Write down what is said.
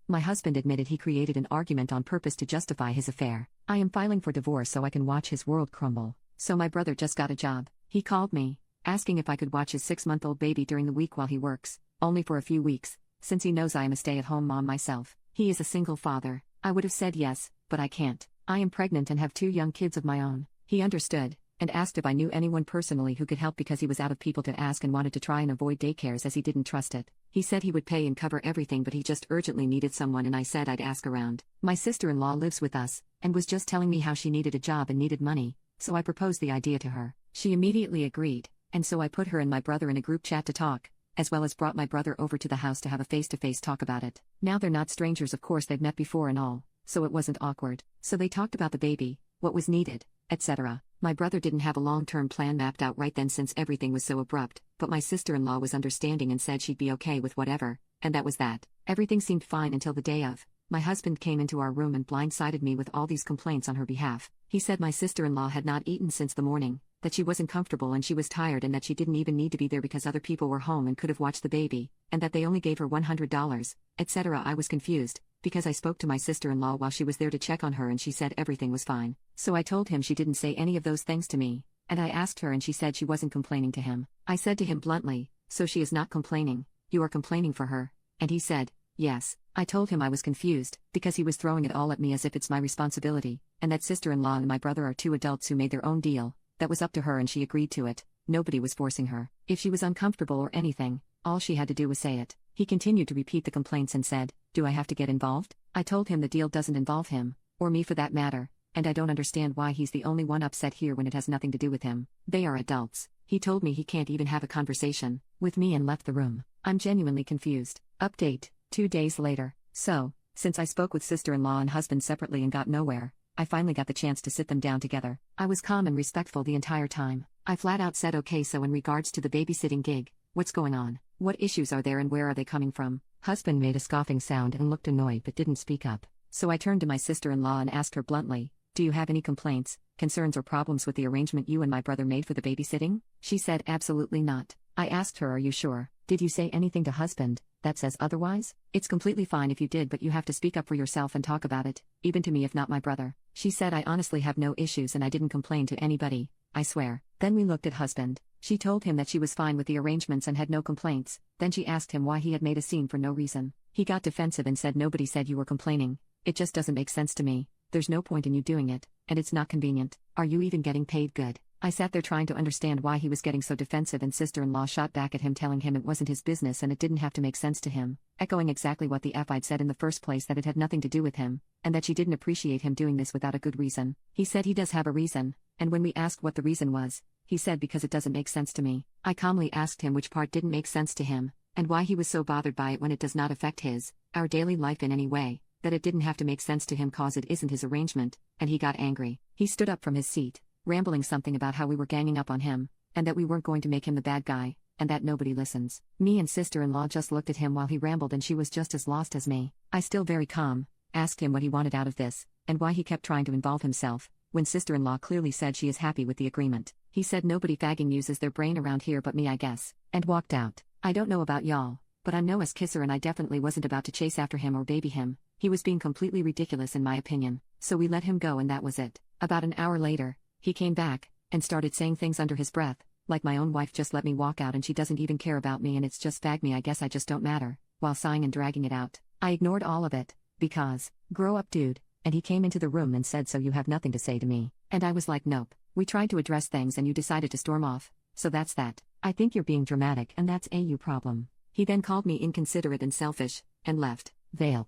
My husband admitted he created an argument on purpose to justify his affair. I am filing for divorce so I can watch his world crumble. So my brother just got a job. He called me, asking if I could watch his 6-month-old baby during the week while he works, only for a few weeks, since he knows I am a stay-at-home mom myself. He is a single father. I would have said yes, but I can't. I am pregnant and have 2 young kids of my own. He understood, and asked if I knew anyone personally who could help because he was out of people to ask and wanted to try and avoid daycares as he didn't trust it. He said he would pay and cover everything, but he just urgently needed someone, and I said I'd ask around. My sister-in-law lives with us, and was just telling me how she needed a job and needed money, so I proposed the idea to her. She immediately agreed, and so I put her and my brother in a group chat to talk, as well as brought my brother over to the house to have a face-to-face talk about it. Now they're not strangers, of course they've met before and all, so it wasn't awkward. So they talked about the baby, what was needed, etc. My brother didn't have a long-term plan mapped out right then since everything was so abrupt, but my sister-in-law was understanding and said she'd be okay with whatever, and that was that. Everything seemed fine until the day of. My husband came into our room and blindsided me with all these complaints on her behalf. He said my sister-in-law had not eaten since the morning, that she wasn't comfortable and she was tired and that she didn't even need to be there because other people were home and could have watched the baby, and that they only gave her $100, etc. I was confused, because I spoke to my sister-in-law while she was there to check on her and she said everything was fine. So I told him she didn't say any of those things to me, and I asked her and she said she wasn't complaining to him. I said to him bluntly, so she is not complaining, you are complaining for her? And he said, yes. I told him I was confused, because he was throwing it all at me as if it's my responsibility, and that sister-in-law and my brother are 2 adults who made their own deal, that was up to her and she agreed to it, nobody was forcing her. If she was uncomfortable or anything, all she had to do was say it. He continued to repeat the complaints and said, do I have to get involved? I told him the deal doesn't involve him, or me for that matter, and I don't understand why he's the only one upset here when it has nothing to do with him. They are adults. He told me he can't even have a conversation with me and left the room. I'm genuinely confused. Update, 2 days later. So, since I spoke with sister-in-law and husband separately and got nowhere, I finally got the chance to sit them down together. I was calm and respectful the entire time. I flat out said okay, so in regards to the babysitting gig, what's going on? What issues are there and where are they coming from? Husband made a scoffing sound and looked annoyed but didn't speak up. So I turned to my sister-in-law and asked her bluntly, do you have any complaints, concerns or problems with the arrangement you and my brother made for the babysitting? She said absolutely not. I asked her, are you sure? Did you say anything to husband that says otherwise? It's completely fine if you did, but you have to speak up for yourself and talk about it, even to me if not my brother. She said I honestly have no issues and I didn't complain to anybody, I swear. Then we looked at husband. She told him that she was fine with the arrangements and had no complaints. Then she asked him why he had made a scene for no reason. He got defensive and said nobody said you were complaining. It just doesn't make sense to me. There's no point in you doing it, and it's not convenient. Are you even getting paid good? I sat there trying to understand why he was getting so defensive, and sister-in-law shot back at him telling him it wasn't his business and it didn't have to make sense to him, echoing exactly what the F I'd said in the first place, that it had nothing to do with him, and that she didn't appreciate him doing this without a good reason. He said he does have a reason, and when we asked what the reason was, he said because it doesn't make sense to me. I calmly asked him which part didn't make sense to him, and why he was so bothered by it when it does not affect our daily life in any way, that it didn't have to make sense to him cause it isn't his arrangement, and he got angry. He stood up from his seat, rambling something about how we were ganging up on him, and that we weren't going to make him the bad guy, and that nobody listens. Me and sister-in-law just looked at him while he rambled and she was just as lost as me. I, still very calm, asked him what he wanted out of this, and why he kept trying to involve himself, when sister-in-law clearly said she is happy with the agreement. He said nobody fagging uses their brain around here but me, I guess, and walked out. I don't know about y'all, but I'm no ass kisser and I definitely wasn't about to chase after him or baby him. He was being completely ridiculous in my opinion, so we let him go and that was it. About an hour later, he came back, and started saying things under his breath, like my own wife just let me walk out and she doesn't even care about me and it's just fag me, I guess I just don't matter, while sighing and dragging it out. I ignored all of it, because, grow up dude, and he came into the room and said, so you have nothing to say to me? And I was like, nope. We tried to address things and you decided to storm off, so that's that. I think you're being dramatic and that's a you problem. He then called me inconsiderate and selfish, and left. Vale.